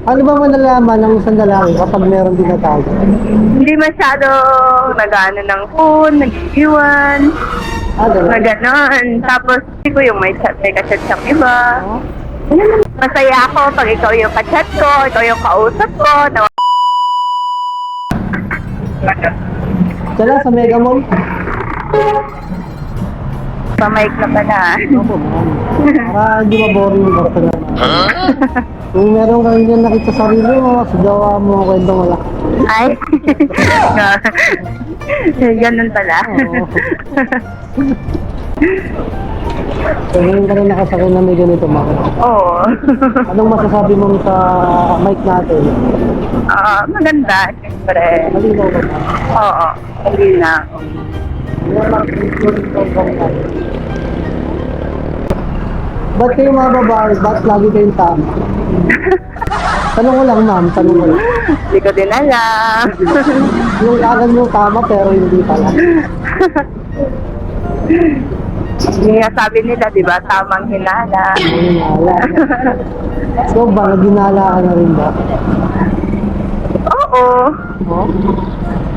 Ano ba malalaman ng isang lalaki kapag meron tinatago? Hindi masyado nag-ano ng phone, nag-iwan, Gano'n? na gano'n. Tapos, hindi ko yung may kachat siyang iba. Masaya ako pag ikaw yung kachat ko, ikaw yung kausap ko. Sala sa Mega Mall? Pamike na pala. Opo, ma'am. Para hindi maboring yung basta naman. Kung meron kang dyan nakita sa sarili mo, sigawa mo, kwentong wala. Ay. Ganun pala. Oo. So, ngayon ka na nakasakay na may ganito, ma'am. Oo. Anong masasabi mo sa mic natin? Maganda, siyempre. Malinaw ba? Oo, hindi na. Ba't kayo mga babae, ba't lagi kayong tama? Tanong ko lang, ma'am, tanong ko lang. Hindi ko din alam. Yung alam yung tama pero hindi pala. Yung nga sabi nila, di ba, tamang hinala. Ginala. So ba, ginala ka na rin ba? Oo. Oh?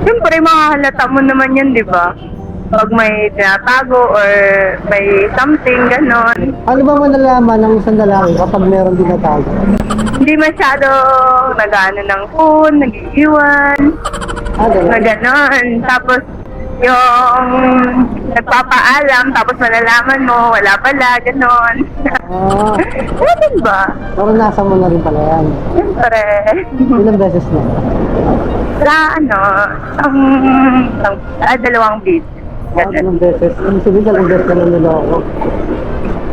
Siyempre, makahalata mo naman yan, di ba? Pag may tinatago or may something, ganon. Ano ba malalaman ng isang lalaki kapag meron tinatago? Hindi masyado nag-ano ng phone, nag-iwan, na Gano'n? ganon. Tapos, yung nagpapaalam, tapos malalaman mo, wala pala, ganon. Ganun ba? Pero nasa mo na rin pala yan. Siyempre. Ilang beses na? Sa ano, dalawang beats. Ganun. Ilang beses? Ibig sabihin, dalawang beses na lang nila ako.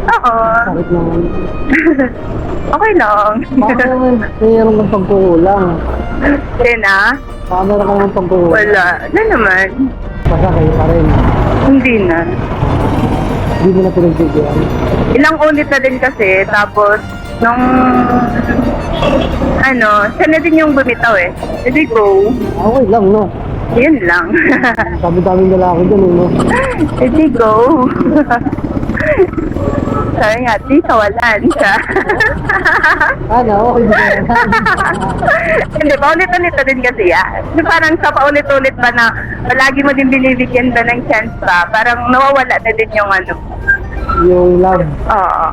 Oo. Sakit naman. Okay lang. Baka naman mayroon kang pagkukulang. Then Baka meron kang pagkukulang. wala. Na naman. Pasakay pa rin. Hindi na. Hindi mo na pinagbigyan. Ilang ulit na din kasi, tapos, nung, siya na din yung bumitaw eh. Hindi go. Okay lang, no? Yun lang. Dami-daming lalaki dyan, no? Hindi go. Sabi nga, di kawalan siya. Okay ba? Hindi, paulit-ulit na din kasi yan. Yung parang sa paulit-ulit ba na palagi mo din binibigyan ba ng chance pa, parang nawawala na din yung Yung love. Oo.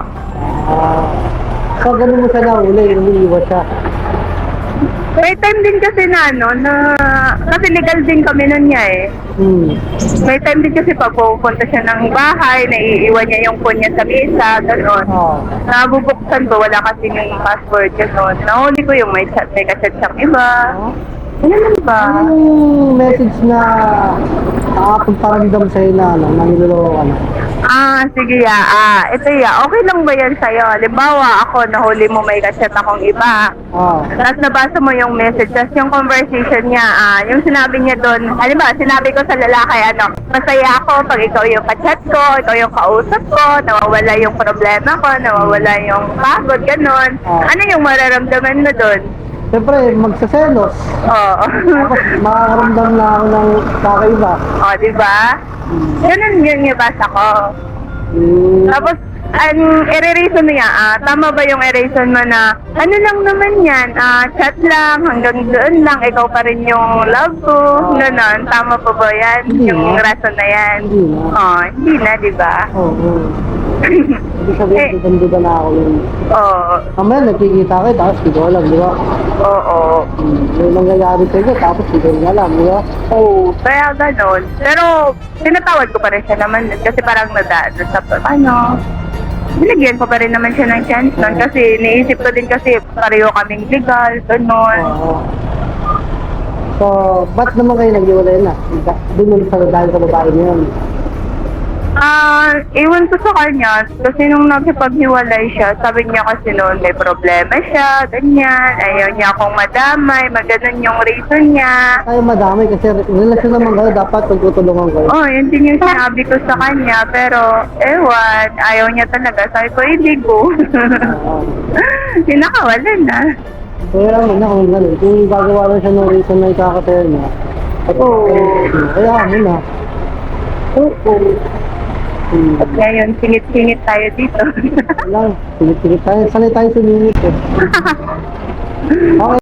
So, ganun mo siya nahuli, umiiwas siya. May time din kasi kasi legal din kami nun niya eh. May time din kasi pag pupunta siya ng bahay, naiiwan niya yung phone niya sa mesa, gano'n. Nabubuksan ko, wala kasi yung password, gano'n. Nahuli ko yung may kachat siyang iba. Ganun ba? Anong message na nakakapagparamdam sa'yo na niloloko ka na? Sige ito okay lang ba yan sa'yo? Halimbawa, ako, nahuli mo may kachat akong iba. Tapos nabasa mo yung message, tapos yung conversation niya, yung sinabi niya doon, halimbawa, sinabi ko sa lalaki, masaya ako pag ikaw yung kachat ko, ikaw yung kausap ko, nawawala yung problema ko, nawawala yung pagod, ganon. Ano yung mararamdaman mo doon? Siyempre, magsaselos. Oo. Tapos, makakaramdam na ako ng kakaiba. Diba? Ganun yun yung basa ko. Tapos, ang i-reason mo yan, tama ba yung i-reason mo na, ano lang naman yan, chat lang, hanggang doon lang, ikaw pa rin yung love ko, gano'n, tama pa ba yan? Hindi Yung na. rason na yan? Hindi na. Hindi na, di ba? Oo. Ibig sabihin, duda na ako yun. Oo. Mamaya, nagkikita kayo, tapos hindi ko alam, di ba? Oo. May nangyayari sa'yo, tapos hindi ko alam, di ba? Oo. Kaya gano'n. Pero, tinatawad ko pa rin siya naman kasi parang nadaan sa binigyan ko pa rin naman siya ng chance nun kasi naisip ko din kasi pareho kaming legal, gano'n. Oo. So, ba't naman kayo nag-iwalay na? Doon sa dahil sa babae niya yun. Iwan ko sa kanya kasi nung nakipaghiwalay siya, sabi niya kasi noon may problema siya, ganyan, ayaw niya akong madamay, maganon yung reason niya. Tayo madami kasi relasyon naman kayo, dapat pagtutulungan kayo. Yun din yung sinabi ko sa kanya, pero ewan, ayaw niya talaga. Sabi ko, hindi go. Pinakawalan na. Kaya mo na kung gano'n, kung gagawa na siya ng reason na ikakatayo niya, kaya mo na. Oo. At ngayon, singit-singit tayo dito. Lang, pinit-pinit tayo. Sanay tayo sumingit eh. Okay.